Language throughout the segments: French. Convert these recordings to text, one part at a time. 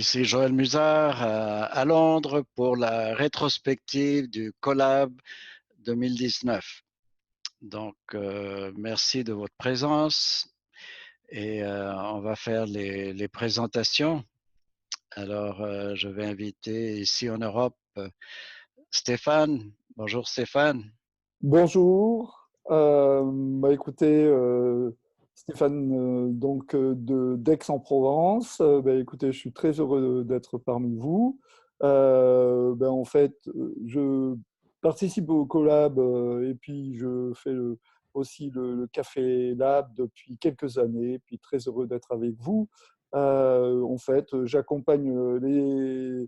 Ici Joël Musard à Londres pour la rétrospective du Collab 2019. Donc, merci de votre présence et on va faire les présentations. Alors, je vais inviter ici en Europe Stéphane. Bonjour Stéphane. Bonjour, écoutez, Stéphane, d'Aix-en-Provence. Écoutez, je suis très heureux d'être parmi vous. En fait, je participe au Collab et puis je fais aussi le Café Lab depuis quelques années, puis très heureux d'être avec vous. En fait, j'accompagne les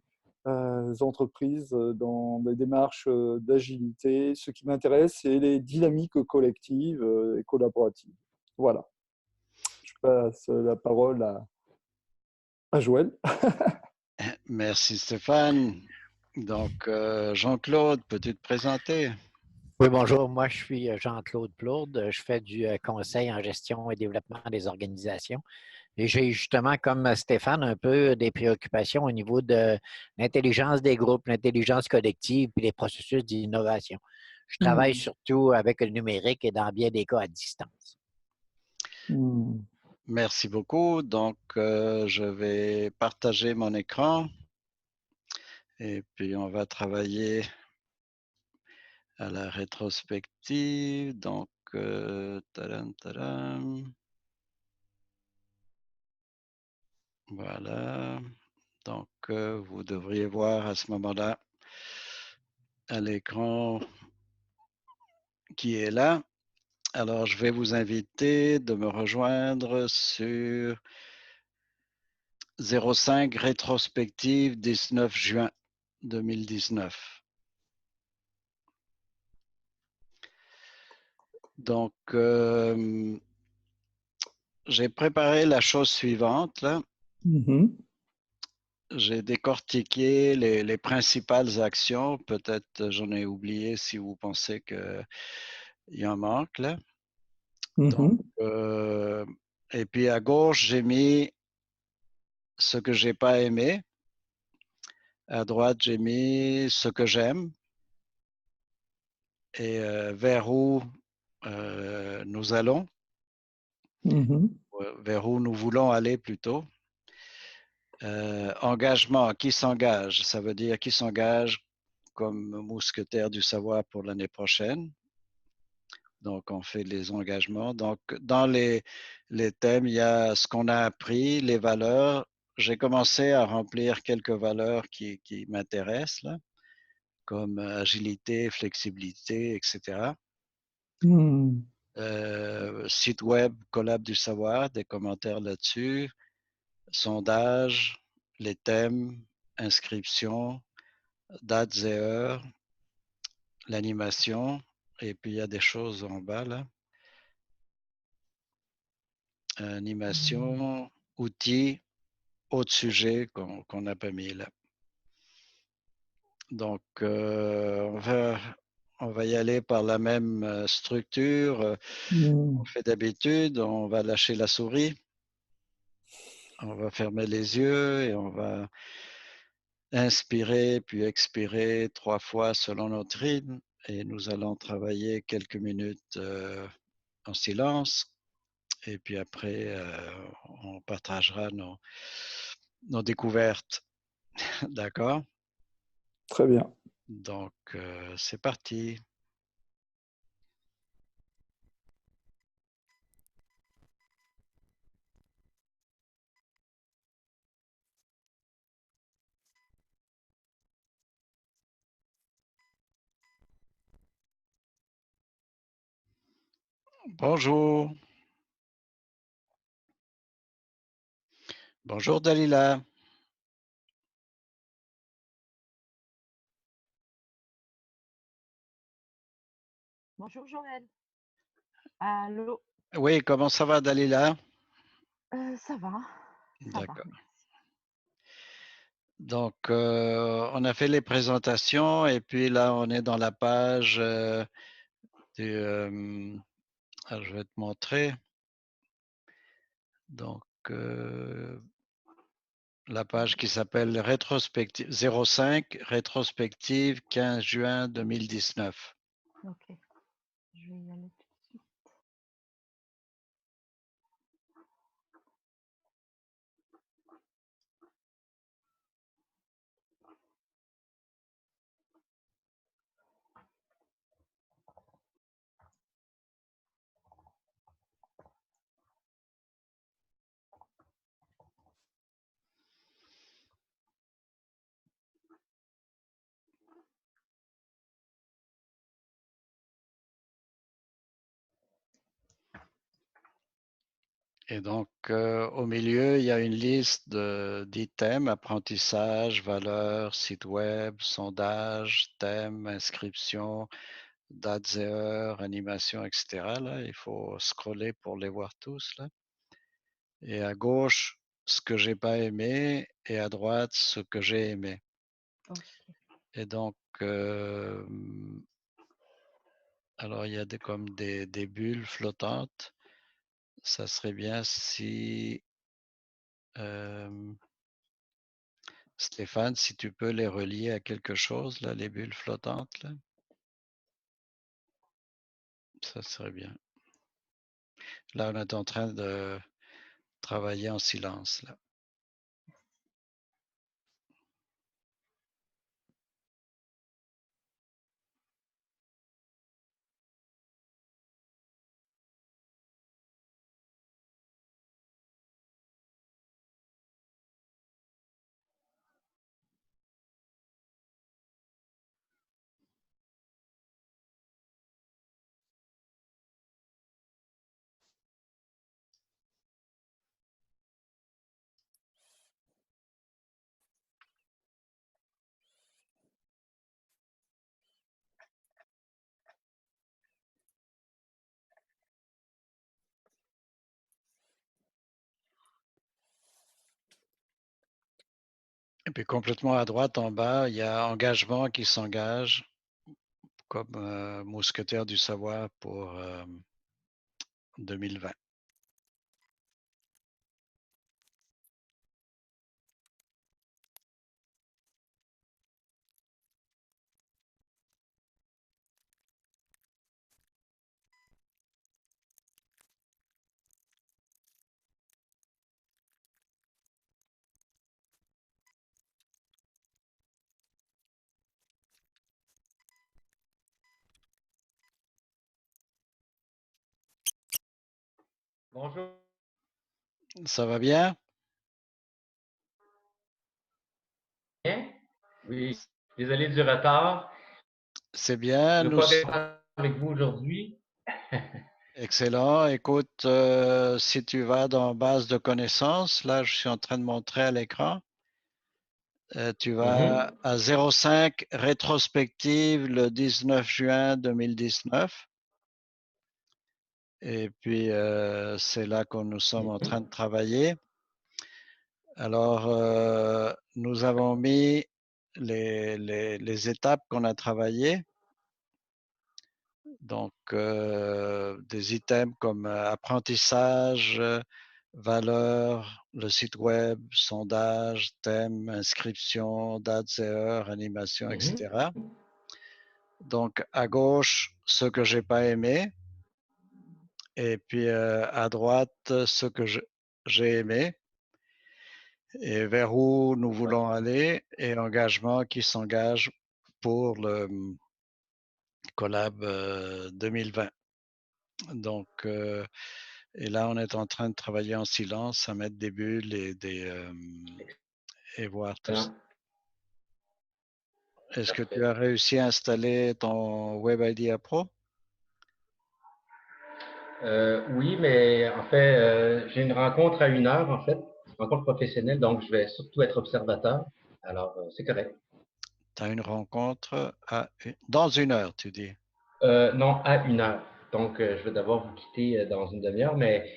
entreprises dans des démarches d'agilité. Ce qui m'intéresse, c'est les dynamiques collectives et collaboratives. Voilà. Je passe la parole à Joël. Merci Stéphane. Donc, Jean-Claude, peux-tu te présenter? Oui, bonjour. Moi, je suis Jean-Claude Plourde. Je fais du conseil en gestion et développement des organisations. Et j'ai justement, comme Stéphane, un peu des préoccupations au niveau de l'intelligence des groupes, l'intelligence collective et les processus d'innovation. Je travaille surtout avec le numérique et dans bien des cas à distance. Merci beaucoup. Donc, je vais partager mon écran et puis on va travailler à la rétrospective. Donc, tadam, tadam. Voilà. Donc, vous devriez voir à ce moment-là à l'écran qui est là. Alors, je vais vous inviter de me rejoindre sur 05 rétrospective 19 juin 2019. Donc, j'ai préparé la chose suivante là. J'ai décortiqué les principales actions. Peut-être j'en ai oublié si vous pensez qu'il y en manque là. Donc, et puis à gauche, j'ai mis ce que j'ai pas aimé. À droite, j'ai mis ce que j'aime et vers où nous allons, vers où nous voulons aller plutôt. Engagement, qui s'engage? Ça veut dire qui s'engage comme mousquetaire du savoir pour l'année prochaine. Donc, on fait les engagements. Donc, dans les thèmes, il y a ce qu'on a appris, les valeurs. J'ai commencé à remplir quelques valeurs qui m'intéressent, là, comme agilité, flexibilité, etc. Site web, Collab du savoir, des commentaires là-dessus. Sondage, les thèmes, inscription, dates et heures, l'animation, et puis il y a des choses en bas là. Animation, outils, autres sujets qu'on n'a pas mis là. Donc, on va y aller par la même structure. On fait d'habitude, on va lâcher la souris, on va fermer les yeux et on va inspirer puis expirer 3 fois selon notre rythme et nous allons travailler quelques minutes en silence et puis après on partagera nos découvertes. D'accord? Très bien. Donc c'est parti. Bonjour. Bonjour Dalila. Bonjour Joël. Allô? Oui, comment ça va Dalila? Ça va. D'accord. Donc, on a fait les présentations et puis là, on est dans la page du, alors, je vais te montrer. Donc, la page qui s'appelle rétrospective 05, rétrospective 15 juin 2019. Ok. Je vais y aller tout de suite. Et donc, au milieu, il y a une liste d'items, apprentissage, valeurs, site web, sondage, thème, inscription, dates et heures, animation, etc. Là, il faut scroller pour les voir tous. Là. Et à gauche, ce que j'ai pas aimé, et à droite, ce que j'ai aimé. Ok. Et donc, alors il y a comme des bulles flottantes. Ça serait bien si Stéphane, si tu peux les relier à quelque chose, là, les bulles flottantes, là. Ça serait bien. Là, on est en train de travailler en silence, là. Et puis complètement à droite, en bas, il y a engagement qui s'engage comme mousquetaire du savoir pour 2020. Bonjour. Ça va bien? Oui, désolé du retard. C'est bien. Je ne veux Nous, pas rester avec vous aujourd'hui. excellent. Écoute, si tu vas dans base de connaissances, là, je suis en train de montrer à l'écran. Tu vas à 05 rétrospective le 19 juin 2019. Et puis, c'est là que nous sommes en train de travailler. Alors, nous avons mis les étapes qu'on a travaillées. Donc, des items comme apprentissage, valeurs, le site web, sondage, thème, inscription, dates et heures, animation, etc. Donc, à gauche, ce que j'ai pas aimé. Et puis, à droite, ce que j'ai aimé. Et vers où nous voulons aller et engagement qui s'engage pour le collab 2020. Donc, et là, on est en train de travailler en silence, à mettre des bulles et voir tout ça. Excellent. Est-ce que tu Parfait. as réussi à installer ton Web IDEA Pro? Oui, mais en fait, j'ai une rencontre à 1 heure, en fait, une rencontre professionnelle, donc je vais surtout être observateur. Alors, c'est correct. Tu as une rencontre dans 1 heure, tu dis. Non, à 1 heure. Donc, je vais devoir vous quitter dans une demi-heure, mais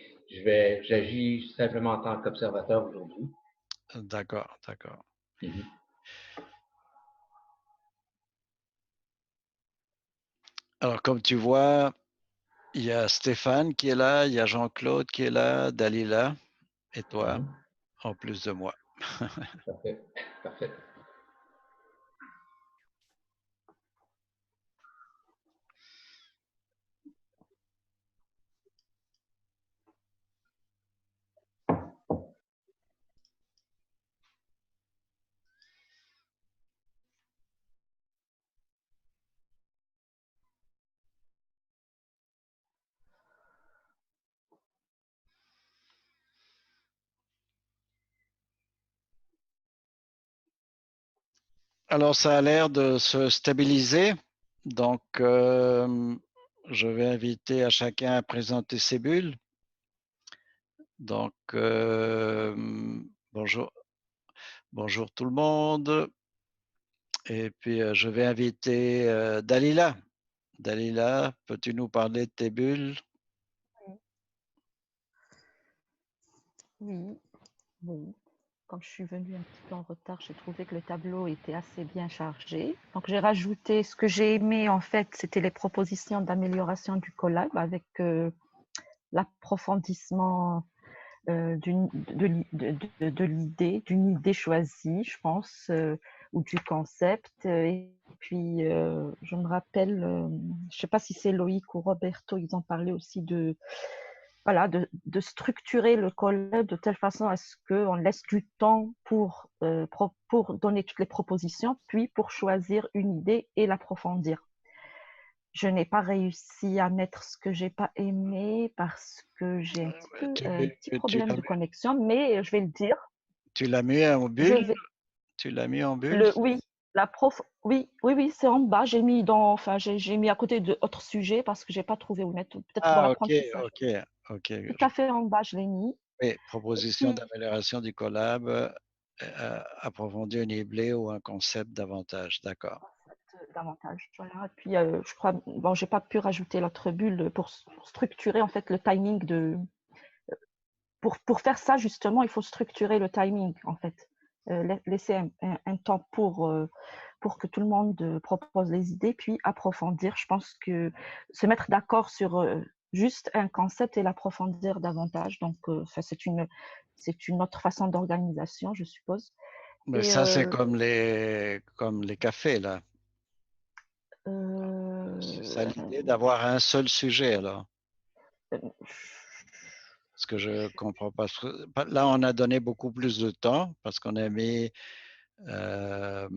j'agis simplement en tant qu'observateur aujourd'hui. D'accord, d'accord. Mhm. Alors, comme tu vois, il y a Stéphane qui est là, il y a Jean-Claude qui est là, Dalila et toi, Mhm. en plus de moi. Parfait. Parfait. Alors, ça a l'air de se stabiliser. Donc, je vais inviter à chacun à présenter ses bulles. Donc, bonjour, bonjour tout le monde. Et puis, je vais inviter Dalila. Dalila, peux-tu nous parler de tes bulles? Oui, bon. Comme je suis venue un petit peu en retard, j'ai trouvé que le tableau était assez bien chargé. Donc, j'ai rajouté ce que j'ai aimé, en fait, c'était les propositions d'amélioration du collab avec l'approfondissement de l'idée, d'une idée choisie, je pense, ou du concept. Et puis, je me rappelle, je ne sais pas si c'est Loïc ou Roberto, ils ont parlé aussi voilà, de structurer le collège de telle façon à ce qu'on laisse du temps pour donner toutes les propositions, puis pour choisir une idée et l'approfondir. Je n'ai pas réussi à mettre ce que j'ai pas aimé parce que j'ai un petit problème de connexion, mais je vais le dire. Tu l'as mis en bulle? Tu l'as mis en bulle? Oui, la prof, oui, c'est en bas. J'ai mis enfin, j'ai mis à côté d'autres sujets parce que j'ai pas trouvé où mettre. Peut-être dans Ah, ok, l'apprentissage. ok. Tout à fait en bas, je l'ai mis. Oui, proposition Puis, d'amélioration du collab, approfondir une idée ou un concept davantage. D'accord. davantage. Voilà. Puis, je crois, bon, j'ai pas pu rajouter l'autre bulle pour structurer en fait le timing pour faire ça justement, il faut structurer le timing en fait. Laisser un temps pour que tout le monde propose les idées, puis approfondir. Je pense que se mettre d'accord sur juste un concept et l'approfondir davantage. Donc, c'est une autre façon d'organisation, je suppose. Mais Et ça, c'est comme les cafés, là. C'est ça l'idée d'avoir un seul sujet, alors. Parce que je comprends pas. Là, on a donné beaucoup plus de temps parce qu'on a mis 1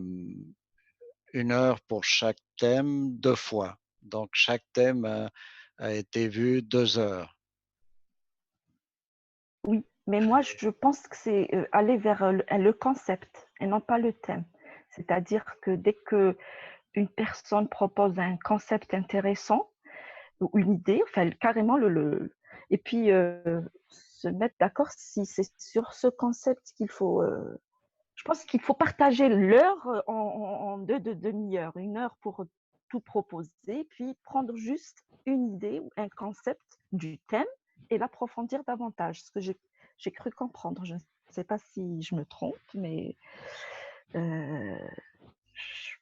heure pour chaque thème 2 fois. Donc, chaque thème a été vu 2 heures. Oui, mais moi, je pense que c'est aller vers le concept et non pas le thème. C'est-à-dire que dès que une personne propose un concept intéressant ou une idée, enfin carrément et puis se mettre d'accord si c'est sur ce concept qu'il faut. Je pense qu'il faut partager l'heure en deux demi-heures, 1 heure pour tout proposer, puis prendre juste une idée ou un concept du thème et l'approfondir davantage. Ce que j'ai cru comprendre. Je ne sais pas si je me trompe, mais je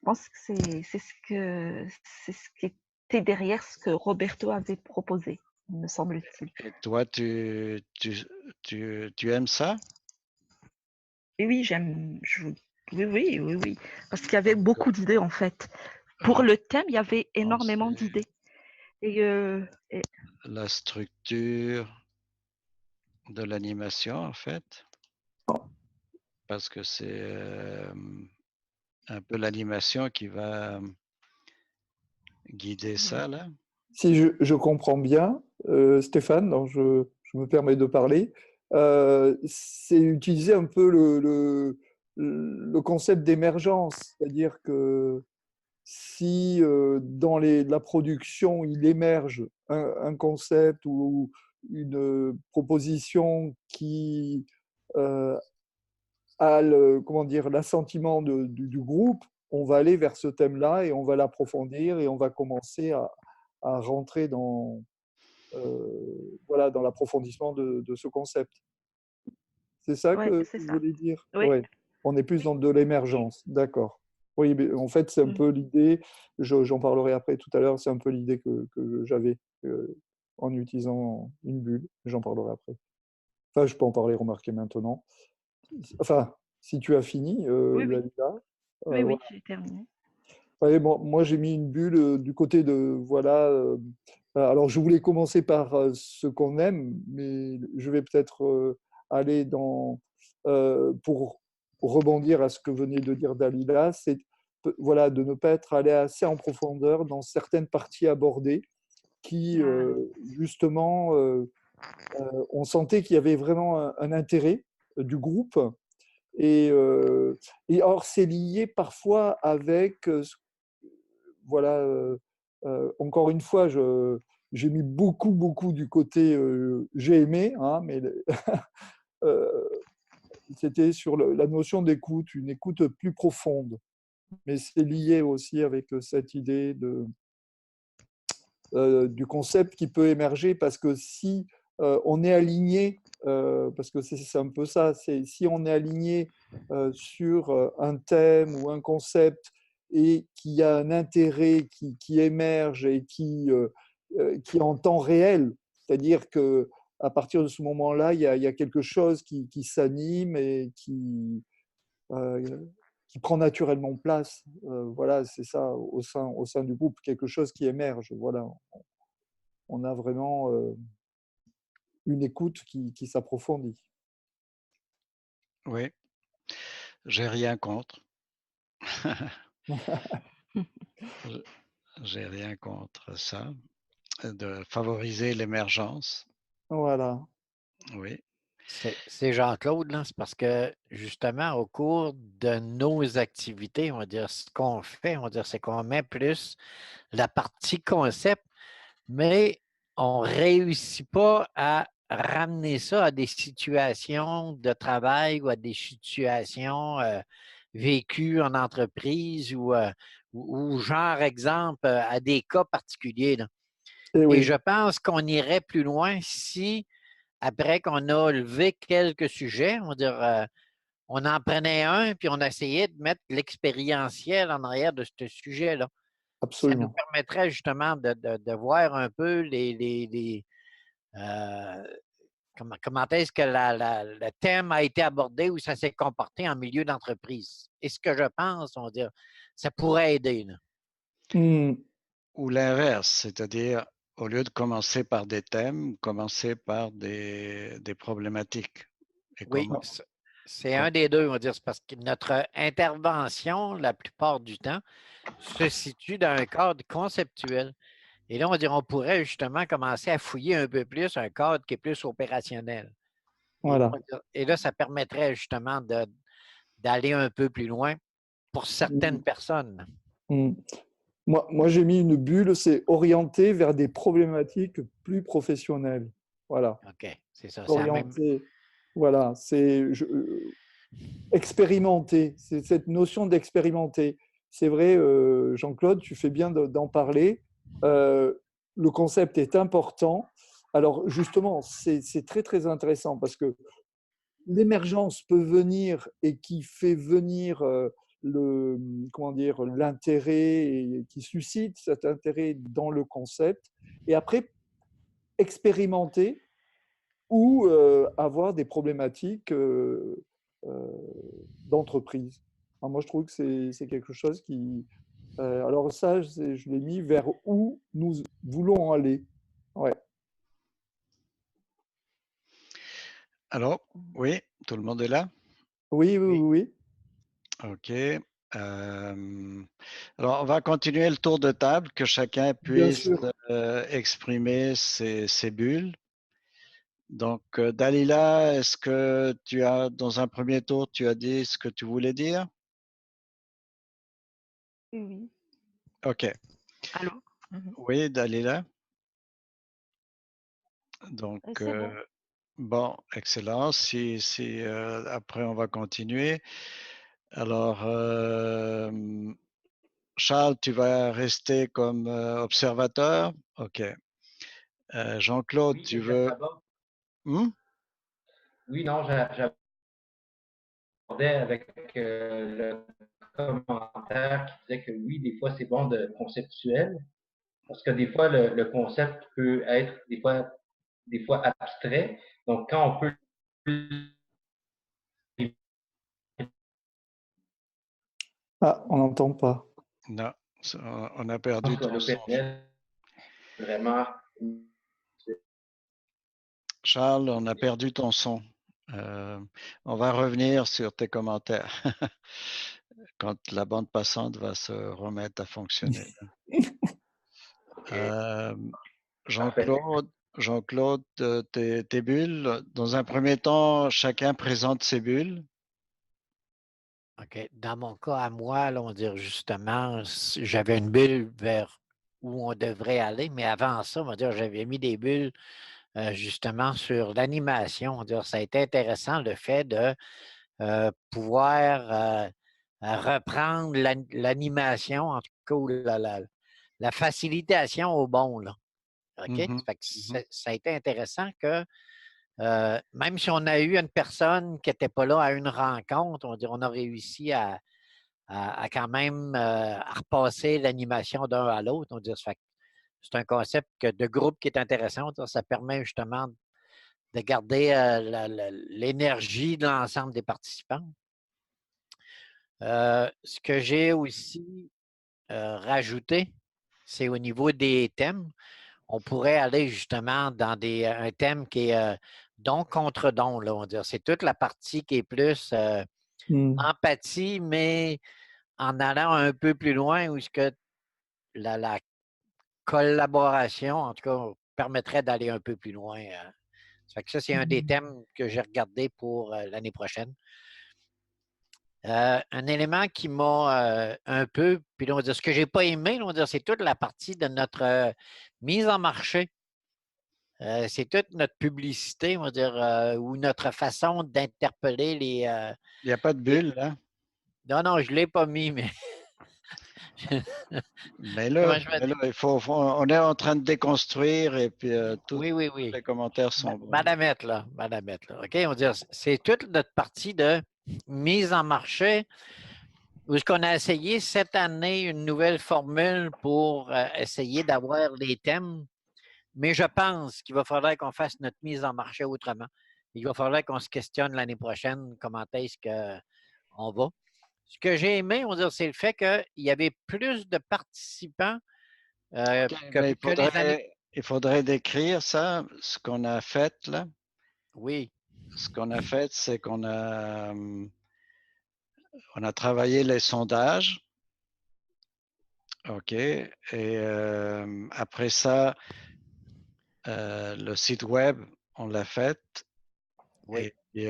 pense que c'est ce qui était derrière ce que Roberto avait proposé, me semble-t-il. Et toi, tu aimes ça? Et oui, oui, parce qu'il y avait beaucoup d'idées en fait. Pour le thème, il y avait énormément d'idées. Et, la structure de l'animation, en fait, parce que c'est un peu l'animation qui va guider ça, là. Si je comprends bien, Stéphane, donc je me permets de parler, c'est utiliser un peu le concept d'émergence, c'est-à-dire que si dans la production, il émerge un concept ou une proposition qui a comment dire, l'assentiment du groupe, on va aller vers ce thème-là et on va l'approfondir et on va commencer à rentrer voilà, dans l'approfondissement de ce concept. C'est ça ouais, que c'est vous ça. voulez dire? Oui, Ouais. On est plus oui. dans de l'émergence, d'accord. Oui, mais en fait, c'est un peu l'idée, j'en parlerai après tout à l'heure, c'est un peu l'idée que j'avais en utilisant une bulle, j'en parlerai après. Enfin, je peux en parler, remarquer maintenant. Enfin, si tu as fini, Oui, oui, Dalila. oui, oui, Voilà. j'ai terminé. Ouais, bon, moi, j'ai mis une bulle du côté de, voilà. Alors, je voulais commencer par ce qu'on aime, mais je vais peut-être aller pour rebondir à ce que venait de dire Dalila, c'est voilà, de ne pas être allé assez en profondeur dans certaines parties abordées qui, Voilà. justement, on sentait qu'il y avait vraiment un intérêt du groupe. Et, euh, et or, c'est lié parfois avec voilà, encore une fois, j'ai mis beaucoup du côté j'ai aimé, hein, mais euh, c'était sur la notion d'écoute, une écoute plus profonde. Mais c'est lié aussi avec cette idée du concept qui peut émerger parce que si on est aligné, parce que c'est un peu ça, c'est si on est aligné sur un thème ou un concept et qu'il y a un intérêt qui émerge et qui est en temps réel, c'est-à-dire que à partir de ce moment-là, il y a quelque chose qui s'anime et euh, qui prend naturellement place. Voilà, c'est ça, au sein du groupe, quelque chose qui émerge. Voilà, on a vraiment une écoute qui s'approfondit. Oui, j'ai rien contre. J'ai rien contre ça, de favoriser l'émergence. Voilà. Oui, C'est Jean-Claude, là, c'est parce que justement, au cours de nos activités, on va dire ce qu'on fait, on va dire c'est qu'on met plus la partie concept, mais on ne réussit pas à ramener ça à des situations de travail ou à des situations vécues en entreprise ou genre, exemple, à des cas particuliers, là. Et Et oui, je pense qu'on irait plus loin si, après qu'on a levé quelques sujets, on va dire, on en prenait un, puis on essayait de mettre l'expérientiel en arrière de ce sujet-là. Ça nous absolument. permettrait justement de voir un peu comment est-ce que le thème a été abordé ou ça s'est comporté en milieu d'entreprise. Et ce que je pense, on va dire, ça pourrait aider, là. Hmm. ou l'inverse, c'est-à-dire au lieu de commencer par des thèmes, commencer par des problématiques. Et Oui, comment, c'est un des deux, on va dire. C'est parce que notre intervention, la plupart du temps, se situe dans un cadre conceptuel. Et là, on dirait on pourrait justement commencer à fouiller un peu plus un cadre qui est plus opérationnel. Et là, Voilà. ça permettrait justement d'aller un peu plus loin pour certaines Hmm. personnes. Hmm. Moi j'ai mis une bulle, c'est orienté vers des problématiques plus professionnelles. Voilà. OK, c'est ça. C'est la même. Orienté. Voilà. Expérimenter. C'est cette notion d'expérimenter. C'est vrai, Jean-Claude, tu fais bien d'en parler. Euh, le concept est important. Alors justement, c'est très intéressant parce que l'émergence peut venir et qui fait venir comment dire, l'intérêt et qui suscite cet intérêt dans le concept. Et après, expérimenter ou avoir des problématiques euh, d'entreprise. Alors moi, je trouve que c'est quelque chose qui... alors ça, je l'ai mis vers où nous voulons aller. Ouais. alors, oui, tout le monde est là? Oui, oui, Oui. oui, oui. OK. Alors, on va continuer le tour de table, que chacun Bien puisse sûr. exprimer ses bulles. Donc, Dalila, est-ce que tu as, dans un premier tour, tu as dit ce que tu voulais dire? Oui, oui. OK. Allô? Mhm. Oui, Dalila. Donc, C'est bon. bon, excellent. Après, on va continuer. Alors, Charles, tu vas rester comme observateur? OK. Jean-Claude, Oui, tu veux... Hmm? oui, non, j'abordais avec le commentaire qui disait que oui, des fois, c'est bon de conceptuel, parce que des fois, le concept peut être des fois abstrait. Donc, quand on peut Ah, on n'entend pas. Non, on a perdu ton son. L'OpenNet, vraiment, Charles, on a perdu ton son. On va revenir sur tes commentaires quand la bande passante va se remettre à fonctionner. Euh, parfait. Jean-Claude, tes bulles, dans un premier temps, chacun présente ses bulles. OK. Dans mon cas, à moi, là, on va dire justement, j'avais une bulle vers où on devrait aller, mais avant ça, on va dire, j'avais mis des bulles justement sur l'animation. On va dire, ça a été intéressant le fait de pouvoir reprendre l'animation, en tout cas, ou la facilitation au bon, là. OK? Mhm, Fait que mhm. ça a été intéressant que même si on a eu une personne qui n'était pas là à une rencontre, on a réussi à quand même à repasser l'animation d'un à l'autre. C'est un concept de groupe qui est intéressant. Ça permet justement de garder l'énergie de l'ensemble des participants. Ce que j'ai aussi rajouté, c'est au niveau des thèmes. On pourrait aller justement dans un thème qui est don contre don, là, on va dire. C'est toute la partie qui est plus empathie, mais en allant un peu plus loin, où ce que la collaboration, en tout cas, permettrait d'aller un peu plus loin. Ça, c'est un des thèmes que j'ai regardé pour l'année prochaine. Un élément qui m'a un peu, puis là, on va dire, ce que j'ai pas aimé, là, on va dire, c'est toute la partie de notre mise en marché. C'est toute notre publicité, on va dire, ou notre façon d'interpeller les. Il n'y a pas de bulle, là. Non, non, je ne l'ai pas mis, mais. Mais Comment là, je vais dire? on est en train de déconstruire et puis tous Oui, oui, oui. les commentaires sont bons. Madamette, là. Madamette, là. OK? On va dire, c'est toute notre partie de mise en marché où est-ce qu'on a essayé cette année une nouvelle formule pour essayer d'avoir les thèmes. Mais je pense qu'il va falloir qu'on fasse notre mise en marché autrement. Il va falloir qu'on se questionne l'année prochaine comment est-ce qu'on va. Ce que j'ai aimé, on va dire, c'est le fait qu'il y avait plus de participants OK, mais que les années. il faudrait décrire ça, ce qu'on a fait là. Oui, Ce qu'on a fait, c'est on a travaillé les sondages. OK. Et après ça, le site web, on l'a fait. oui, Et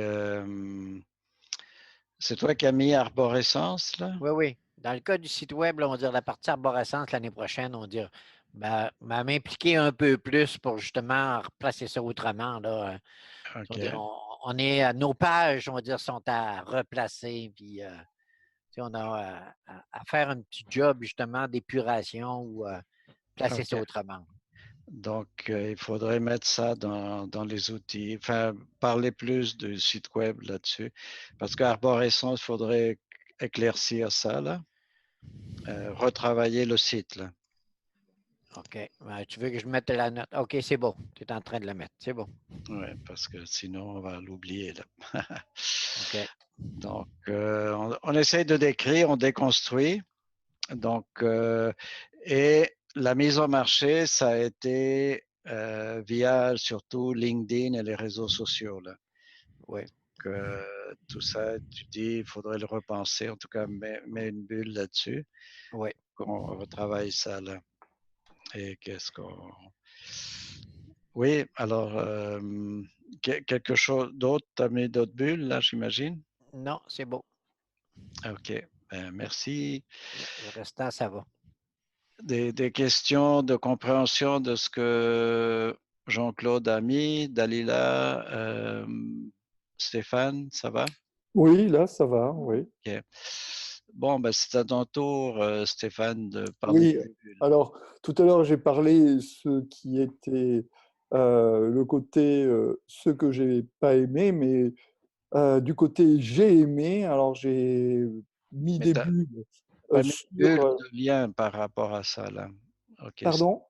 c'est toi qui as mis arborescence, là? oui, oui. Dans le cas du site web, là, on va dire la partie arborescence l'année prochaine, on va dire m'impliquer un peu plus pour justement replacer ça autrement. Là. On, va dire, OK. on est, nos pages, on va dire, sont à replacer. Puis, on a à faire un petit job justement d'épuration ou placer ça OK. autrement. Donc, il faudrait mettre ça dans les outils, enfin, parler plus du site web là-dessus. Parce qu'arborescence, il faudrait éclaircir ça, là. Retravailler le site, là. OK. Tu veux que je mette la note? OK, c'est bon. Tu es en train de la mettre. C'est bon. Oui, parce que sinon, on va l'oublier, là. OK. Donc, on essaye de décrire, on déconstruit. Donc, et la mise en marché, ça a été via surtout LinkedIn et les réseaux sociaux, là. Oui. Tout ça, tu dis, il faudrait le repenser. En tout cas, mets une bulle là-dessus. Oui. On retravaille ça, là. Et qu'est-ce qu'on... Oui, alors, quelque chose d'autre, tu as mis d'autres bulles, là, j'imagine? Non, c'est beau. OK. Ben, merci. Le restant, ça va. Des questions de compréhension de ce que Jean-Claude a mis, Dalila, Stéphane, ça va? Oui, là, ça va, oui. OK. Bon, ben, c'est à ton tour, Stéphane, de parler Oui, de tes bulles. alors tout à l'heure, j'ai parlé ce qui était le côté ce que j'ai pas aimé, mais du côté j'ai aimé, alors j'ai mis Mais des tu as bulles pas mis de sur. bulle de lien par rapport à ça, là. OK. Pardon?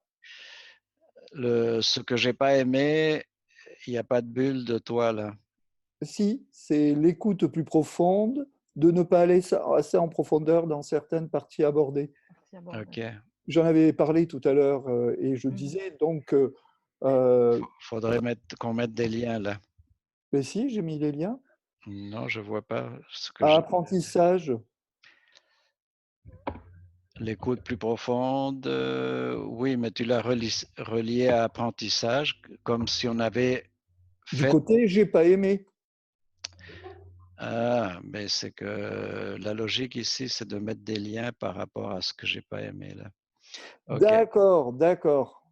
Ce que j'ai pas aimé, il n'y a pas de bulle de toi, là. Si, c'est l'écoute plus profonde, de ne pas aller assez en profondeur dans certaines parties abordées. OK. J'en avais parlé tout à l'heure et je disais donc… Faudrait qu'on mette des liens là. mais si, j'ai mis les liens. Non, je vois pas ce que À apprentissage. L'écoute plus profonde, oui, mais tu l'as relié à apprentissage, comme si on avait Du fait… côté, j'ai pas aimé. Ah, mais c'est que la logique ici, c'est de mettre des liens par rapport à ce que j'ai pas aimé là. OK. D'accord, d'accord,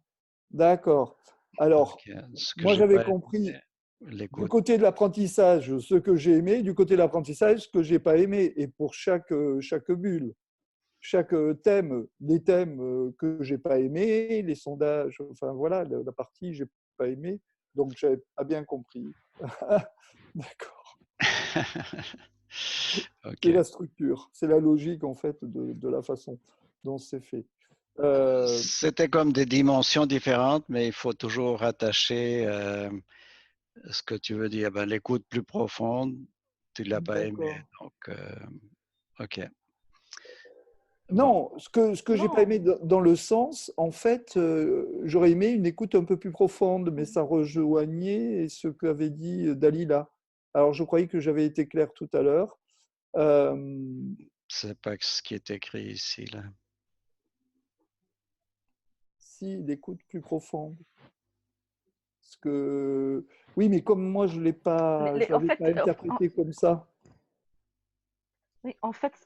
d'accord. Alors, OK. Ce que moi, j'ai j'avais pas aimé, compris du l'écoute. côté de l'apprentissage ce que j'ai aimé, du côté de l'apprentissage ce que j'ai pas aimé. Et pour chaque bulle, chaque thème, les thèmes que j'ai pas aimé, les sondages, enfin voilà, la partie j'ai pas aimé. Donc, j'avais pas bien compris. D'accord. OK. C'est la structure, c'est la logique en fait de la façon dont c'est fait. C'était comme des dimensions différentes, mais il faut toujours rattacher ce que tu veux dire. Ben, l'écoute plus profonde, tu l'as pas aimé. D'accord. Donc, OK. Bon. Non, ce que j'ai pas aimé dans le sens, en fait, j'aurais aimé une écoute un peu plus profonde, mais ça rejoignait ce qu'avait dit Dalila. Alors, je croyais que j'avais été clair tout à l'heure. C'est pas ce qui est écrit ici, là. Si, l'écoute plus profonde. Parce que… Oui, mais comme moi, je l'avais pas interprété comme ça. Oui, en fait, ce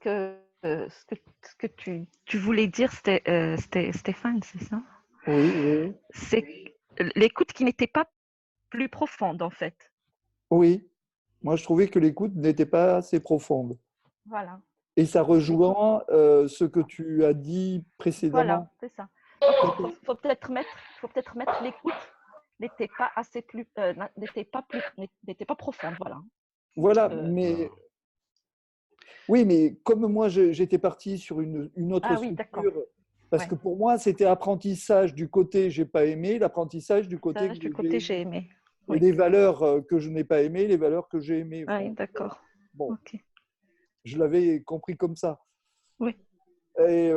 que tu voulais dire, c'était Stéphane, c'est ça? Oui, oui. C'est l'écoute qui n'était pas plus profonde, en fait. Oui. Moi, je trouvais que l'écoute n'était pas assez profonde. Voilà. Et ça rejoint ce que tu as dit précédemment. Voilà, c'est ça. Il faut peut-être mettre l'écoute n'était pas assez plus, n'était pas profonde, voilà. Voilà, mais… Oui, mais comme moi, j'étais parti sur une autre structure, parce que pour moi, c'était apprentissage du côté j'ai pas aimé, l'apprentissage du côté j'ai aimé. Et les valeurs que je n'ai pas aimées, les valeurs que j'ai aimées. Oui, d'accord. Bon, okay. Je l'avais compris comme ça. Oui. Et,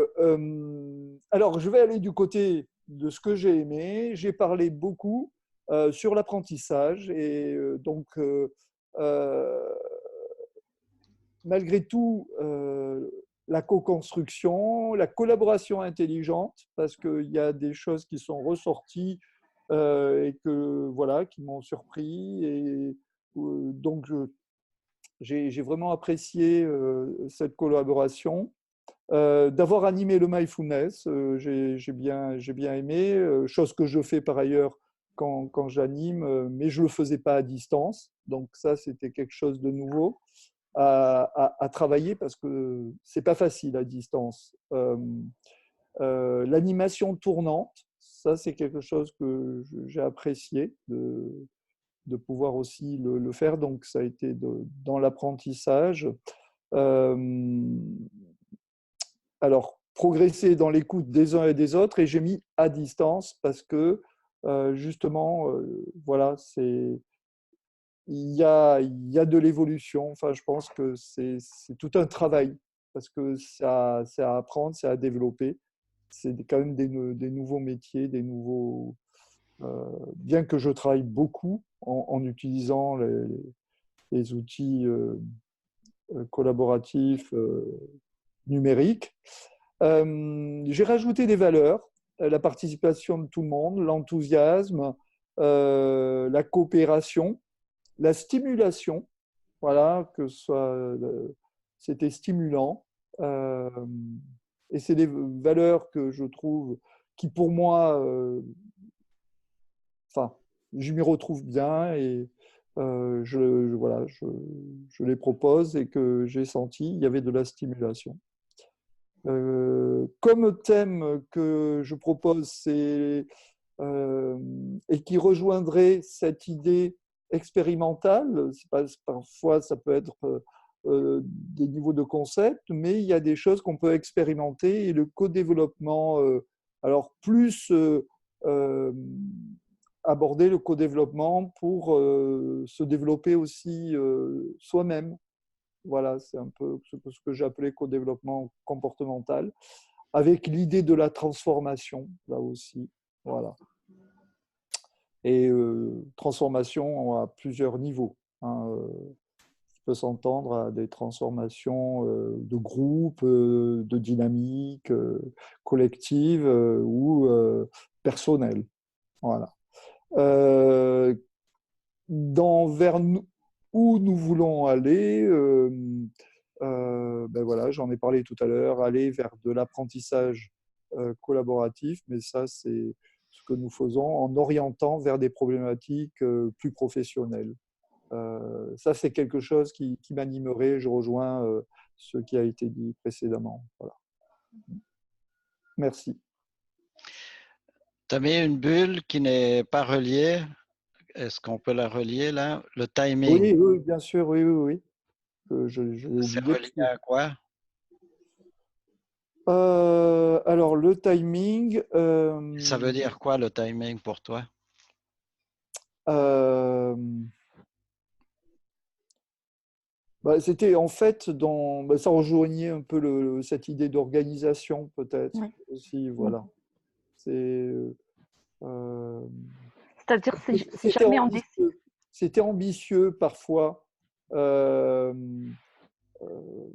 alors, je vais aller du côté de ce que j'ai aimé. J'ai parlé beaucoup sur l'apprentissage et donc… malgré tout, la co-construction, la collaboration intelligente, parce qu'il y a des choses qui sont ressorties et voilà, qui m'ont surpris. Et donc, j'ai vraiment apprécié cette collaboration. D'avoir animé le mindfulness, j'ai bien aimé, chose que je fais par ailleurs quand j'anime, mais je ne le faisais pas à distance. Donc ça, c'était quelque chose de nouveau à travailler parce que c'est pas facile à distance. L'animation tournante, ça c'est quelque chose que j'ai apprécié de pouvoir aussi le faire. Donc ça a été dans l'apprentissage. Alors progresser dans l'écoute des uns et des autres, et j'ai mis à distance parce que justement, voilà, il y a de l'évolution. Enfin, je pense que c'est tout un travail parce que c'est à apprendre, c'est à développer. C'est quand même des nouveaux métiers, des nouveaux… bien que je travaille beaucoup en utilisant les outils collaboratifs numériques, j'ai rajouté des valeurs, la participation de tout le monde, l'enthousiasme, la coopération, la stimulation, voilà, que c'était stimulant. Et c'est des valeurs que je trouve qui, pour moi, enfin, je m'y retrouve bien et voilà, je les propose et que j'ai senti, il y avait de la stimulation. Comme thème que je propose, c'est et qui rejoindrait cette idée expérimentale. Parfois, ça peut être des niveaux de concept, mais il y a des choses qu'on peut expérimenter et le co-développement, alors plus aborder le co-développement pour se développer aussi soi-même. Voilà, c'est un peu ce que j'appelais co-développement comportemental, avec l'idée de la transformation, là aussi. Voilà. Et transformation à plusieurs niveaux, hein, qui peut s'entendre à des transformations de groupe, de dynamique, collective ou personnelle. Voilà. Vers où nous voulons aller, ben voilà, j'en ai parlé tout à l'heure, aller vers de l'apprentissage collaboratif, mais ça, c'est ce que nous faisons en orientant vers des problématiques plus professionnelles. Ça, c'est quelque chose qui m'animerait. Je rejoins ce qui a été dit précédemment. Voilà. Merci. Tu as mis une bulle qui n'est pas reliée. Est-ce qu'on peut la relier là? Le timing. Oui, oui, bien sûr, oui, oui, oui. J'ai C'est oublié. relié à quoi? Alors, le timing. Ça veut dire quoi le timing pour toi? C'était en fait ça rejoignait un peu cette idée d'organisation peut-être Oui. aussi, voilà. C'est C'est-à-dire, c'est jamais en décision. C'était ambitieux parfois.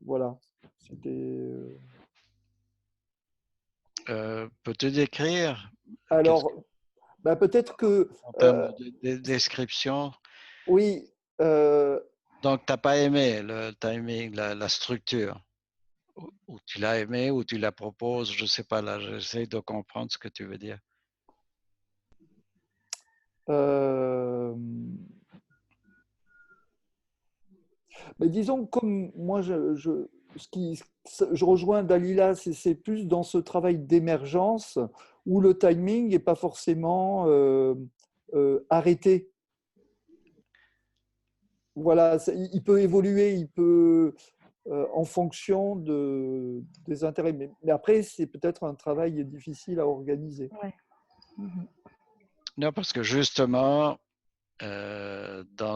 Voilà. C'était. Peux-tu décrire Alors, peut-être que en termes de description? oui. Donc, tu n'as pas aimé le timing, la structure? Ou tu l'as aimé, ou tu la proposes, je ne sais pas, là, j'essaie de comprendre ce que tu veux dire. Mais disons, comme moi, je rejoins Dalila, c'est plus dans ce travail d'émergence où le timing n'est pas forcément arrêté. Voilà, il peut évoluer, il peut en fonction des intérêts. Mais après, c'est peut-être un travail difficile à organiser. Ouais. Non, parce que justement, dans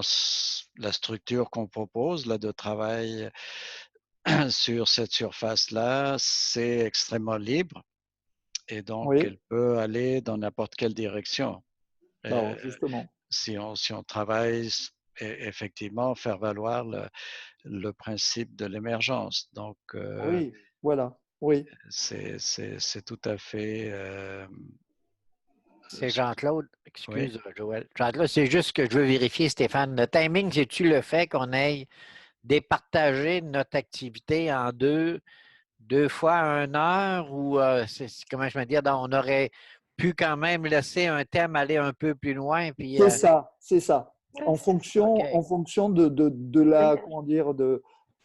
la structure qu'on propose là, de travail sur cette surface-là, c'est extrêmement libre et donc Oui, elle peut aller dans n'importe quelle direction. justement. Si on travaille effectivement, faire valoir le principe de l'émergence. Donc, Oui, voilà. Oui. c'est tout à fait. C'est Jean-Claude. Oui. Excuse, Joël. Jean-Claude, c'est juste que je veux vérifier, Stéphane. Le timing, c'est-tu le fait qu'on ait départagé notre activité en deux fois 1 heure ou comment je vais dire, on aurait pu quand même laisser un thème aller un peu plus loin. Puis, C'est ça, c'est ça. Ouais, En fonction, OK. en fonction de la, comment dire,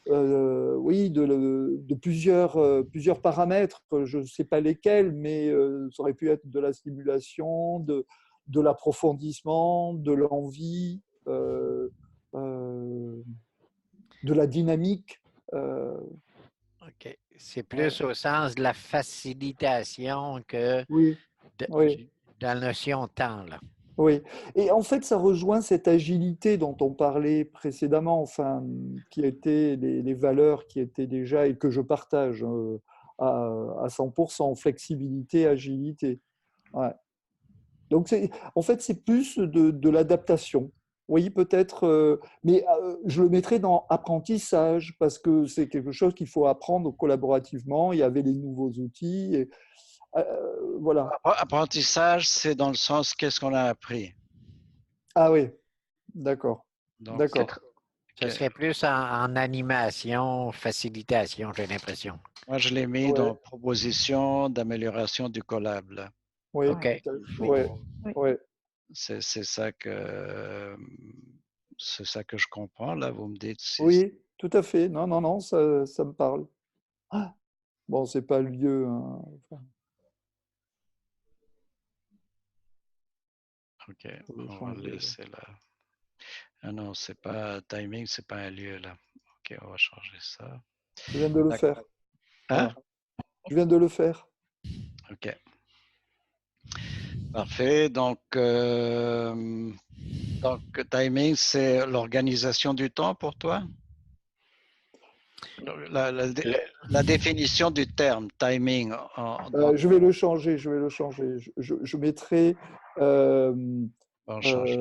oui, de plusieurs paramètres. Je ne sais pas lesquels, mais ça aurait pu être de la stimulation, de l'approfondissement, de l'envie, de la dynamique. OK. C'est plus au sens de la facilitation que Oui, oui. de la notion de temps, là. Oui, et en fait, ça rejoint cette agilité dont on parlait précédemment, enfin, qui étaient les valeurs qui étaient déjà, et que je partage à 100%, flexibilité, agilité. Ouais. Donc, en fait, c'est plus de l'adaptation. Oui, peut-être, mais je le mettrais dans apprentissage, parce que c'est quelque chose qu'il faut apprendre collaborativement. Il y avait les nouveaux outils, et, voilà. Apprentissage, c'est dans le sens qu'est-ce qu'on a appris. Ah oui, d'accord. Donc, D'accord. Ce serait plus en animation, facilitation, j'ai l'impression. moi, je l'ai mis Ouais. dans proposition d'amélioration du collab. Là. Oui, OK. ouais, Oui. ouais. C'est ça que je comprends. Là, vous me dites si. Oui, tout à fait. Non, non, non, ça me parle. Ah, bon, c'est pas le lieu, hein. OK, Faut le on va le changer, là. laisser là. Ah non, c'est pas timing, c'est pas un lieu là. OK, on va changer ça. Je viens de le D'accord. faire. Hein? Voilà. Je viens de le faire. OK. Parfait. Donc, timing, c'est l'organisation du temps pour toi? La définition du terme timing. Je vais le changer. Je mettrai. On change.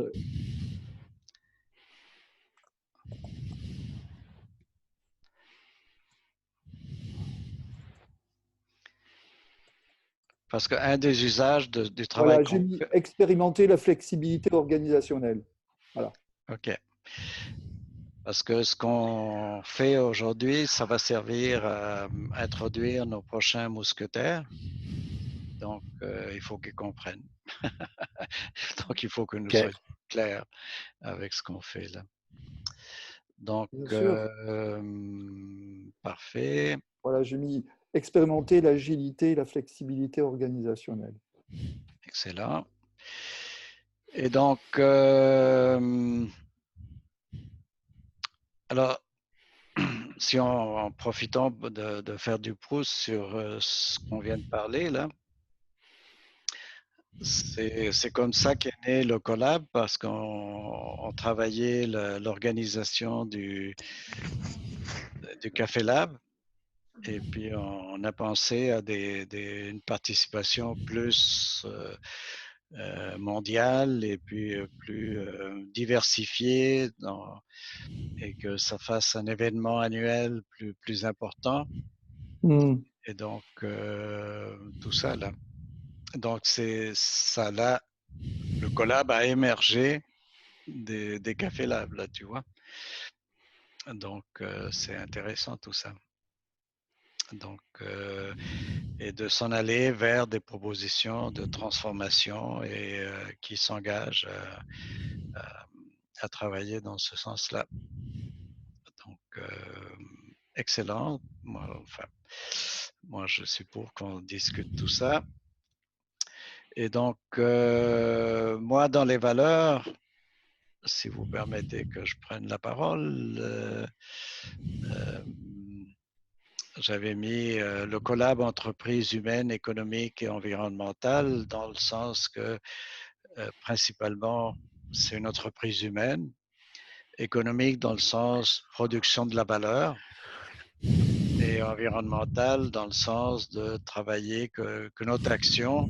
Parce qu'un des usages du travail. Voilà, j'ai mis expérimenter la flexibilité organisationnelle. Voilà. OK. Parce que ce qu'on fait aujourd'hui, ça va servir à introduire nos prochains mousquetaires. Donc, il faut qu'ils comprennent. Donc, il faut que nous soyons clairs avec ce qu'on fait là. Donc, parfait. Voilà, j'ai mis expérimenter l'agilité et la flexibilité organisationnelle. Excellent. Et donc, alors, si en profitant de faire du pouce sur ce qu'on vient de parler là, c'est comme ça qu'est né le collab, parce qu'on travaillait l'organisation du Café Lab, et puis on a pensé à une participation plus mondiale et puis plus diversifiée, et que ça fasse un événement annuel plus important. Et donc, tout ça là. Donc, ça là, le collab a émergé des Cafés Lab, là, tu vois. Donc, c'est intéressant tout ça. Donc, et de s'en aller vers des propositions de transformation et qui s'engagent à travailler dans ce sens-là. Donc, excellent. Moi, je suis pour qu'on discute tout ça. Et donc, moi, dans les valeurs, si vous permettez que je prenne la parole, j'avais mis le collab entreprise humaine, économique et environnementale, dans le sens que principalement c'est une entreprise humaine, économique dans le sens production de la valeur, et environnementale dans le sens de travailler que notre action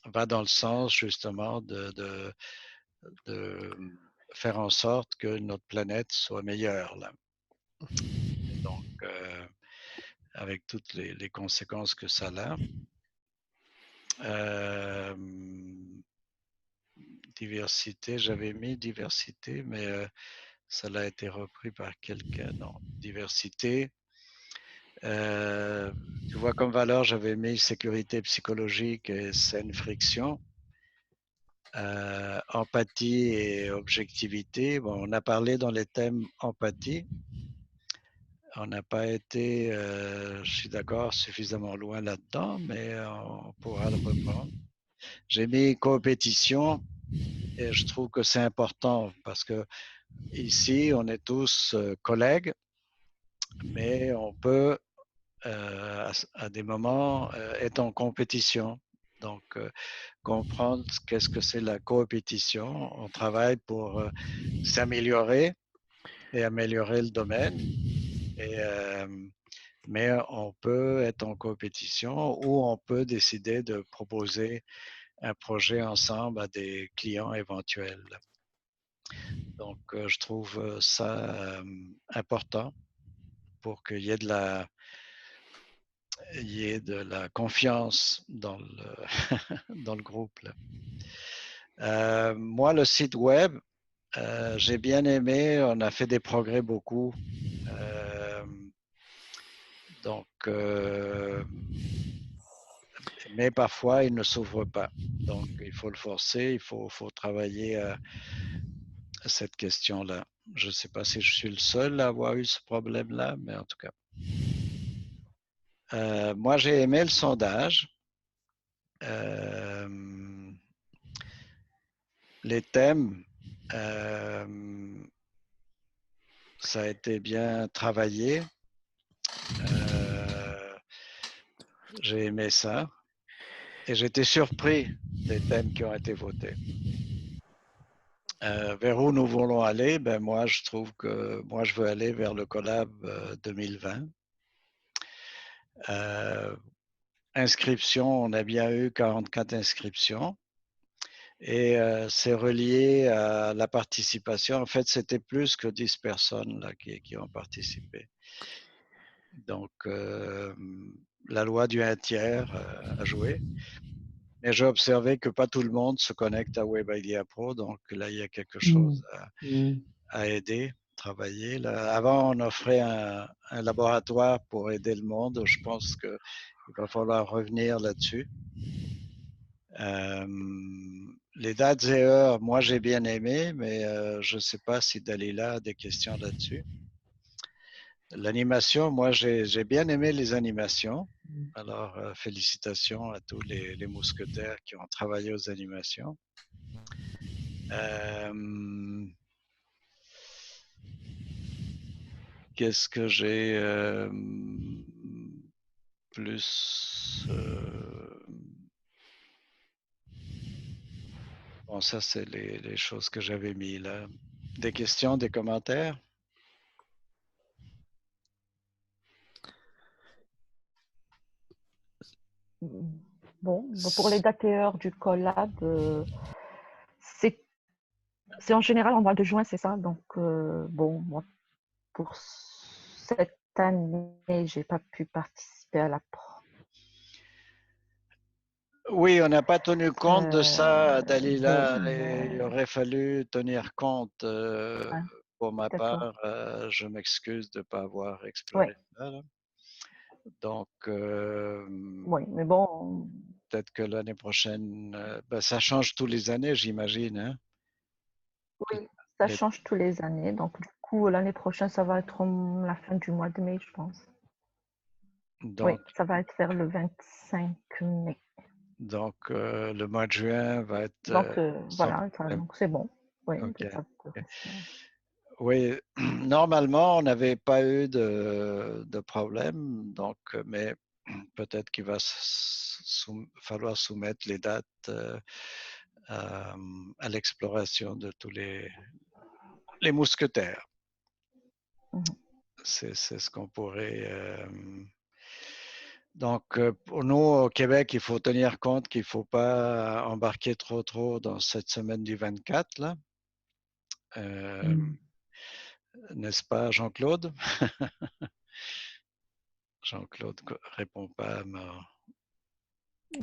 va dans le sens justement de faire en sorte que notre planète soit meilleure là. Donc, avec toutes les conséquences que ça a. Diversité, j'avais mis diversité, mais ça a été repris par quelqu'un. Non, diversité. Tu vois, comme valeur, j'avais mis sécurité psychologique et saine friction. Empathie et objectivité. Bon, on a parlé dans les thèmes empathie. On n'a pas été, je suis d'accord, suffisamment loin là-dedans, mais on pourra le reprendre. J'ai mis compétition et je trouve que c'est important parce que ici, on est tous collègues, mais on peut à des moments être en compétition. Donc, comprendre qu'est-ce que c'est la compétition. On travaille pour s'améliorer et améliorer le domaine. Mais on peut être en compétition ou on peut décider de proposer un projet ensemble à des clients éventuels. Donc, je trouve ça important pour qu'il y ait de la confiance dans le groupe. Moi, le site web, j'ai bien aimé, on a fait des progrès beaucoup. Donc, mais parfois, il ne s'ouvre pas. Donc, il faut le forcer, il faut travailler à cette question-là. Je ne sais pas si je suis le seul à avoir eu ce problème-là, mais en tout cas. Moi, j'ai aimé le sondage. Les thèmes, ça a été bien travaillé. J'ai aimé ça. Et j'étais surpris des thèmes qui ont été votés. Vers où nous voulons aller, ben moi, je trouve que moi, je veux aller vers le Collab 2020. Inscriptions, on a bien eu 44 inscriptions. Et c'est relié à la participation. En fait, c'était plus que 10 personnes là, qui ont participé. Donc, la loi du 1/3 a joué. Mais j'ai observé que pas tout le monde se connecte à WebIDEA Pro. Donc, là, il y a quelque chose à aider, travailler. Là. Avant, on offrait un laboratoire pour aider le monde. Je pense qu'il va falloir revenir là-dessus. Les dates et heures, moi j'ai bien aimé, mais je ne sais pas si Dalila a des questions là-dessus. L'animation, moi j'ai bien aimé les animations. Alors félicitations à tous les mousquetaires qui ont travaillé aux animations. Qu'est-ce que j'ai plus bon, ça, c'est les choses que j'avais mis là. Des questions, des commentaires? Bon, pour les dates et heures du collab, c'est en général en mois de juin, c'est ça. Donc, bon, moi, pour cette année, j'ai pas pu participer à la Oui, on n'a pas tenu compte de ça, Dalila. mais Il aurait fallu tenir compte. ah, Pour ma d'accord. part, je m'excuse de ne pas avoir Ouais, exploré ça. Là. Donc, oui, mais bon, peut-être que l'année prochaine, ben, ça change tous les années, j'imagine. Hein? oui, ça Les- change tous les années. Donc, du coup, l'année prochaine, ça va être la fin du mois de mai, je pense. Oui, Donc, ça va être vers le 25 mai. donc le mois de juin va être Donc, sans voilà, problème. donc c'est bon. Oui, OK. ça OK. Oui, normalement, on n'avait pas eu de problème, donc, mais peut-être qu'il va falloir soumettre les dates à l'exploration de tous les mousquetaires. C'est ce qu'on pourrait. Donc, pour nous, au Québec, il faut tenir compte qu'il ne faut pas embarquer trop dans cette semaine du 24, là. N'est-ce pas, Jean-Claude? Jean-Claude ne répond pas à ma...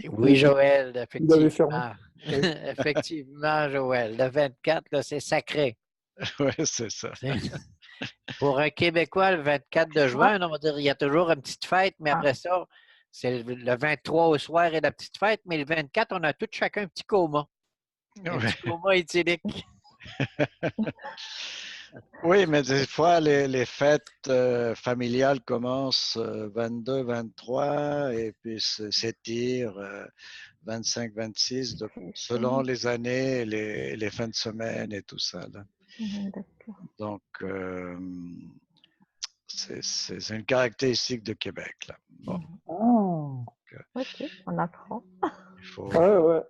Oui, Joël, Il avait fermé. effectivement. Effectivement, Joël. Le 24, là, c'est sacré. Oui, c'est ça. Pour un Québécois, le 24 de juin, on va dire, il y a toujours une petite fête, mais après ça, c'est le 23 au soir et la petite fête, mais le 24, on a tous chacun un petit coma. Un petit coma éthylique. Oui, mais des fois, les fêtes familiales commencent 22, 23 et puis s'étirent 25, 26, selon les années, les fins de semaine et tout ça. Là. Donc, c'est une caractéristique de Québec. Là. Bon. Ok, on apprend. Il faut... Ouais.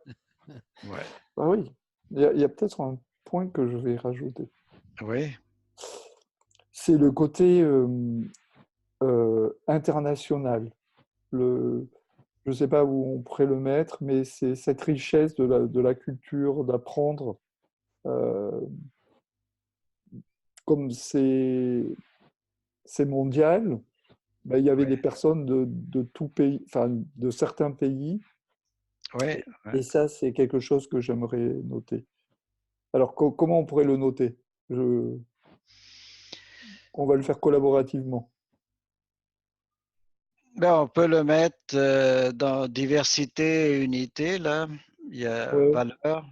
Ouais. Ah oui, il y a peut-être un point que je vais rajouter. Oui. C'est le côté international. Je ne sais pas où on pourrait le mettre, mais c'est cette richesse de la culture, d'apprendre. Comme c'est mondial, ben, il y avait des personnes de tout pays, enfin de certains pays. Ouais. Et ça, c'est quelque chose que j'aimerais noter. Alors, comment on pourrait le noter? On va le faire collaborativement. Ben, on peut le mettre dans diversité et unité, là. Il y a valeur.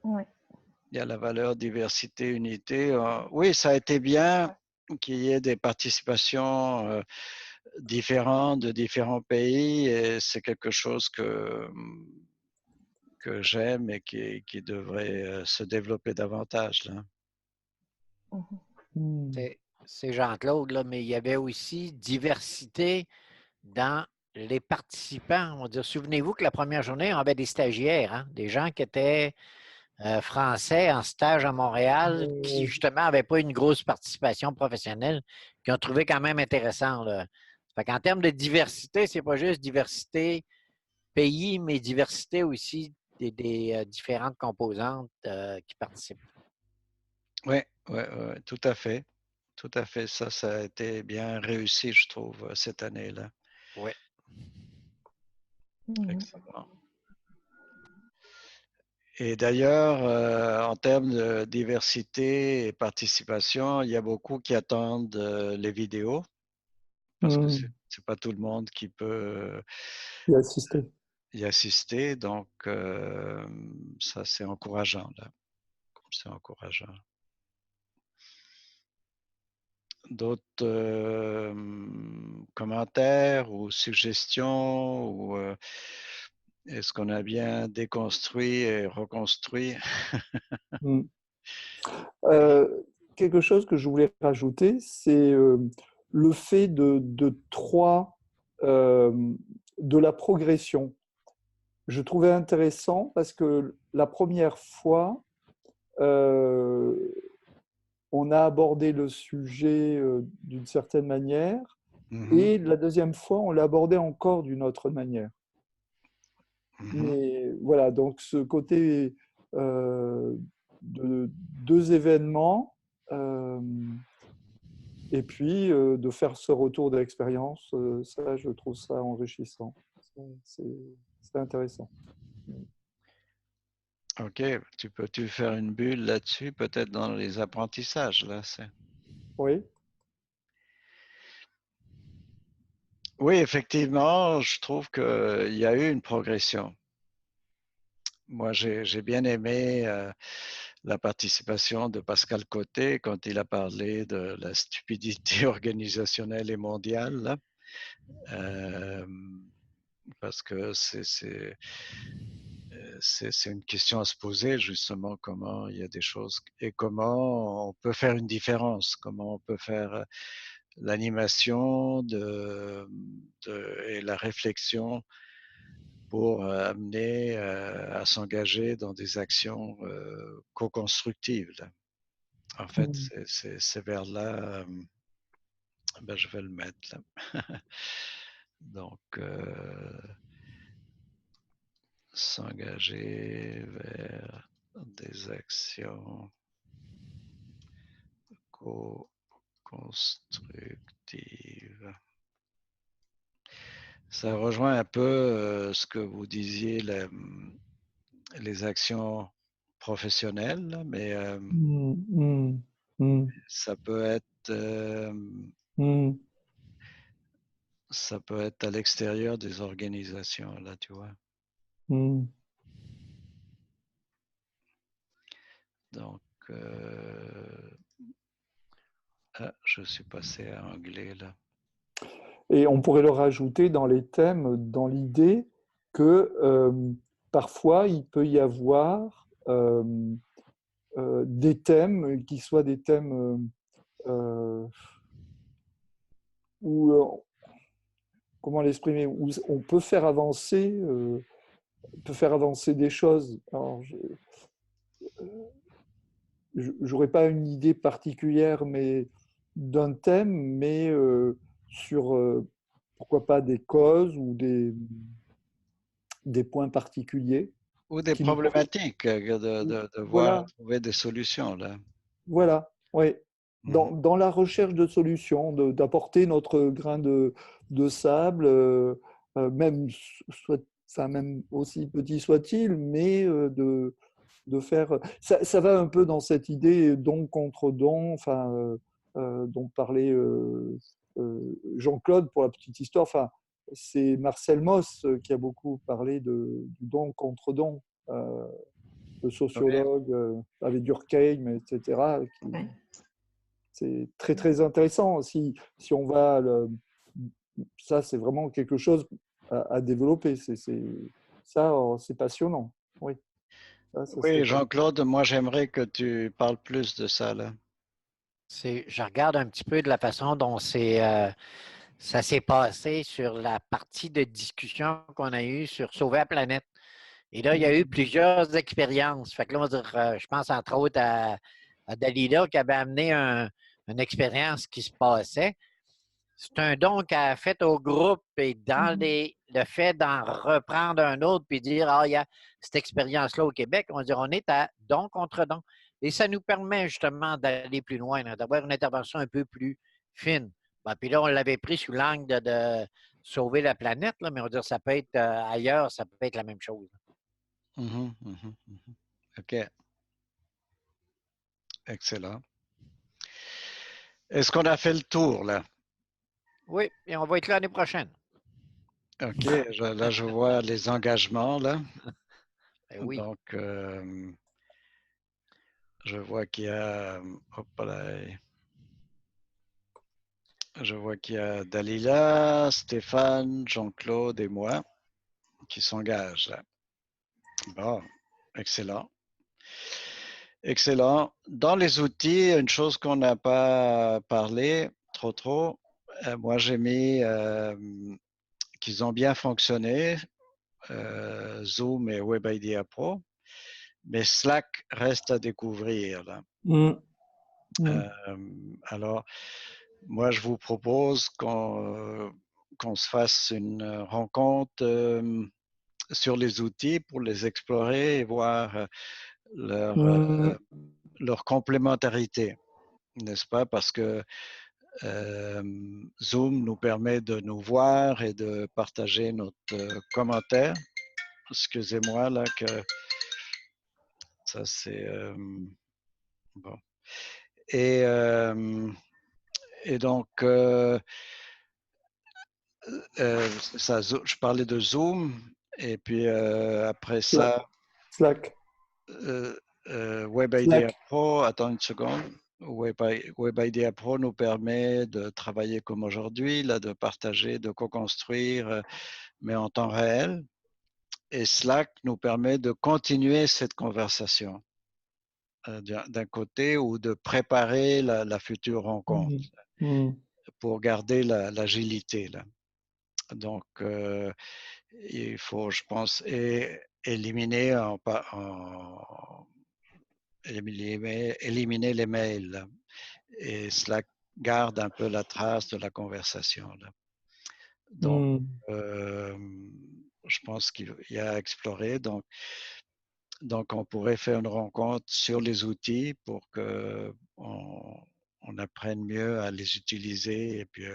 Ouais. Il y a la valeur diversité, unité. Oui, ça a été bien qu'il y ait des participations différentes de différents pays et c'est quelque chose que j'aime et qui devrait se développer davantage. Là. C'est Jean-Claude, là, mais il y avait aussi diversité dans les participants. On va dire, souvenez-vous que la première journée, on avait des stagiaires, hein, des gens qui étaient français en stage à Montréal qui, justement, n'avaient pas une grosse participation professionnelle, qui ont trouvé quand même intéressant, là. Fait qu'en termes de diversité, c'est pas juste diversité pays, mais diversité aussi des différentes composantes qui participent. Oui, tout à fait. Tout à fait. Ça a été bien réussi, je trouve, cette année-là. Oui. Excellent. Et d'ailleurs, en termes de diversité et participation, il y a beaucoup qui attendent les vidéos parce que c'est pas tout le monde qui peut y assister. y assister. Donc, ça, c'est encourageant, là. C'est encourageant. D'autres commentaires ou suggestions ou est-ce qu'on a bien déconstruit et reconstruit? Quelque chose que je voulais rajouter, c'est le fait de la progression. Je trouvais intéressant parce que la première fois, on a abordé le sujet d'une certaine manière et la deuxième fois, on l'a abordé encore d'une autre manière. Mais voilà, donc ce côté de deux événements et puis de faire ce retour d'expérience, ça, je trouve ça enrichissant. C'est intéressant. OK, peux-tu faire une bulle là-dessus, peut-être dans les apprentissages, là, Oui. Oui, effectivement, je trouve qu'il y a eu une progression. Moi, j'ai bien aimé la participation de Pascal Côté quand il a parlé de la stupidité organisationnelle et mondiale, là. Parce que c'est une question à se poser, justement, comment il y a des choses et comment on peut faire une différence, comment on peut faire l'animation et la réflexion pour amener à s'engager dans des actions co-constructives. En fait, c'est vers là, ben, je vais le mettre là. Donc, s'engager vers des actions co-constructives. Ça rejoint un peu ce que vous disiez, les actions professionnelles, là, mais ça peut être ça peut être à l'extérieur des organisations, là, tu vois. Donc, je suis passé à anglais, là. Et on pourrait le rajouter dans les thèmes, dans l'idée que parfois, il peut y avoir des thèmes qui soient des thèmes où, comment l'exprimer, où on peut faire avancer des choses. Alors, j'aurais pas une idée particulière, mais d'un thème, mais sur pourquoi pas des causes ou des points particuliers. Ou des problématiques, de voir Voilà, trouver des solutions, là. voilà, oui. Dans la recherche de solutions, d'apporter notre grain de sable, même, même aussi petit soit-il, mais de faire. Ça va un peu dans cette idée don contre don, enfin, dont parlait Jean-Claude pour la petite histoire. Enfin, c'est Marcel Mauss qui a beaucoup parlé du don contre don, le sociologue avec Durkheim, etc. C'est très très intéressant. Si on va, ça c'est vraiment quelque chose à développer. C'est passionnant. Oui. Oui, Jean-Claude, moi j'aimerais que tu parles plus de ça, là. Je regarde un petit peu de la façon dont ça s'est passé sur la partie de discussion qu'on a eue sur Sauver la planète. Et là, il y a eu plusieurs expériences. Fait que là, on va dire, je pense entre autres à Dalila qui avait amené une expérience qui se passait. C'est un don qu'elle a fait au groupe et dans le fait d'en reprendre un autre puis dire, ah, il y a cette expérience-là au Québec, on va dire, on est à don contre don. Et ça nous permet justement d'aller plus loin, d'avoir une intervention un peu plus fine. Ben, puis là, on l'avait pris sous l'angle de sauver la planète, là, mais on va dire, ça peut être ailleurs, ça peut être la même chose. OK. Excellent. Est-ce qu'on a fait le tour, là? Oui, et on va être là l'année prochaine. OK. Là, je vois les engagements, là. Ben oui. Donc, je vois qu'il y a... hop là. Je vois qu'il y a Dalila, Stéphane, Jean-Claude et moi qui s'engagent là. Bon, excellent. Excellent. Dans les outils, une chose qu'on n'a pas parlé trop, moi j'ai mis qu'ils ont bien fonctionné, Zoom et WebIDEA Pro, mais Slack reste à découvrir. Là. Alors, moi je vous propose qu'on se fasse une rencontre sur les outils pour les explorer et voir leur complémentarité, n'est-ce pas? Parce que Zoom nous permet de nous voir et de partager notre commentaire. Excusez-moi là que ça c'est bon. Et donc ça, je parlais de Zoom et puis après ça Slack. WebIDEA Pro, attends une seconde. WebIDEA Pro nous permet de travailler comme aujourd'hui, là, de partager, de co-construire, mais en temps réel. Et Slack nous permet de continuer cette conversation d'un côté ou de préparer la future rencontre pour garder l'agilité. Là. Donc, il faut, je pense, éliminer éliminer les mails et cela garde un peu la trace de la conversation. Là. Donc, je pense qu'il y a à explorer. Donc, on pourrait faire une rencontre sur les outils pour qu'on apprenne mieux à les utiliser et puis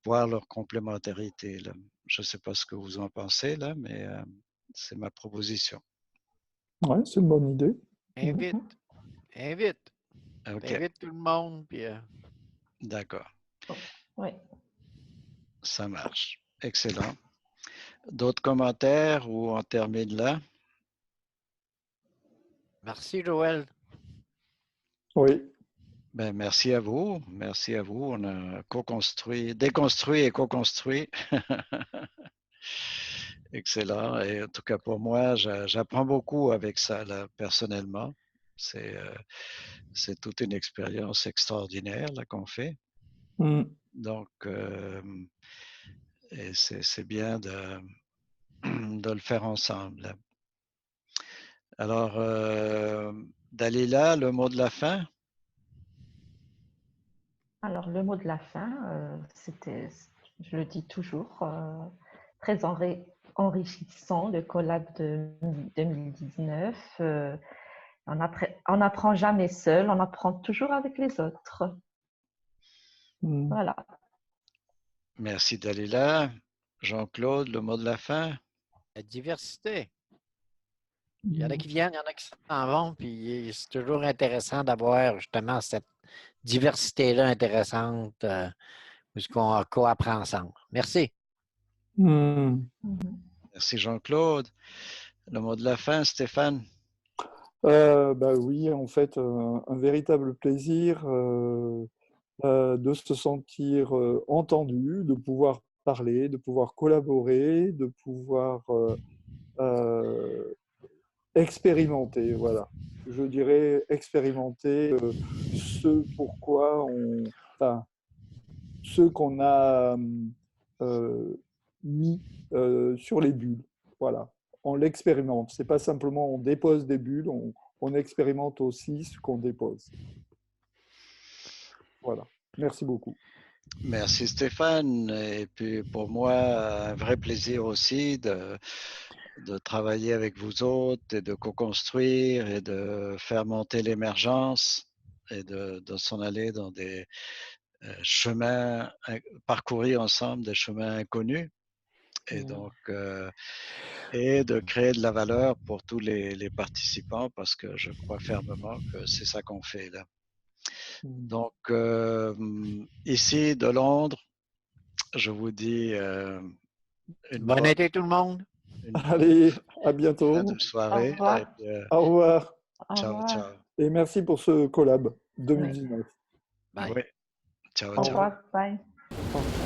voir leur complémentarité. Là. Je ne sais pas ce que vous en pensez, là, mais c'est ma proposition. Oui, c'est une bonne idée. Invite. Okay. Invite tout le monde. Puis, D'accord. Oui. Ça marche. Excellent. D'autres commentaires ou on termine là? Merci, Joël. Oui. Ben, merci à vous. Merci à vous. On a co-construit, déconstruit et co-construit. Excellent. Et en tout cas, pour moi, j'apprends beaucoup avec ça, là, personnellement. C'est toute une expérience extraordinaire là, qu'on fait. Donc, et c'est bien de le faire ensemble. Là. Alors, Dalila, le mot de la fin? Alors, le mot de la fin, c'était, je le dis toujours, très enrichissant, le collab de 2019. On n'apprend jamais seul, on apprend toujours avec les autres. Voilà. Merci, Dalila. Jean-Claude, le mot de la fin? La diversité. Il y en a qui viennent, il y en a qui s'en vont, puis c'est toujours intéressant d'avoir justement cette diversité-là intéressante où on co-apprend ensemble. Merci. Merci, Jean-Claude. Le mot de la fin, Stéphane? Oui, en fait, un véritable plaisir de se sentir entendu, de pouvoir parler, de pouvoir collaborer, de pouvoir expérimenter, voilà. Je dirais expérimenter ce pourquoi ce qu'on a mis sur les bulles. Voilà. on l'expérimente. Ce n'est pas simplement on dépose des bulles, on expérimente aussi ce qu'on dépose. Voilà. Merci beaucoup. Merci Stéphane. Et puis pour moi, un vrai plaisir aussi de travailler avec vous autres et de co-construire et de faire monter l'émergence et de s'en aller dans des chemins, parcourir ensemble des chemins inconnus. Et donc, et de créer de la valeur pour tous les participants parce que je crois fermement que c'est ça qu'on fait là. Donc, ici de Londres, je vous dis une Bon été tout le monde. Allez, à fin bientôt. de Au soirée. revoir. Et puis, Au revoir. Au ciao, revoir. ciao. Et merci pour ce collab 2019. Bye. Oui, ciao, Au ciao. Au revoir. Bye. Au revoir.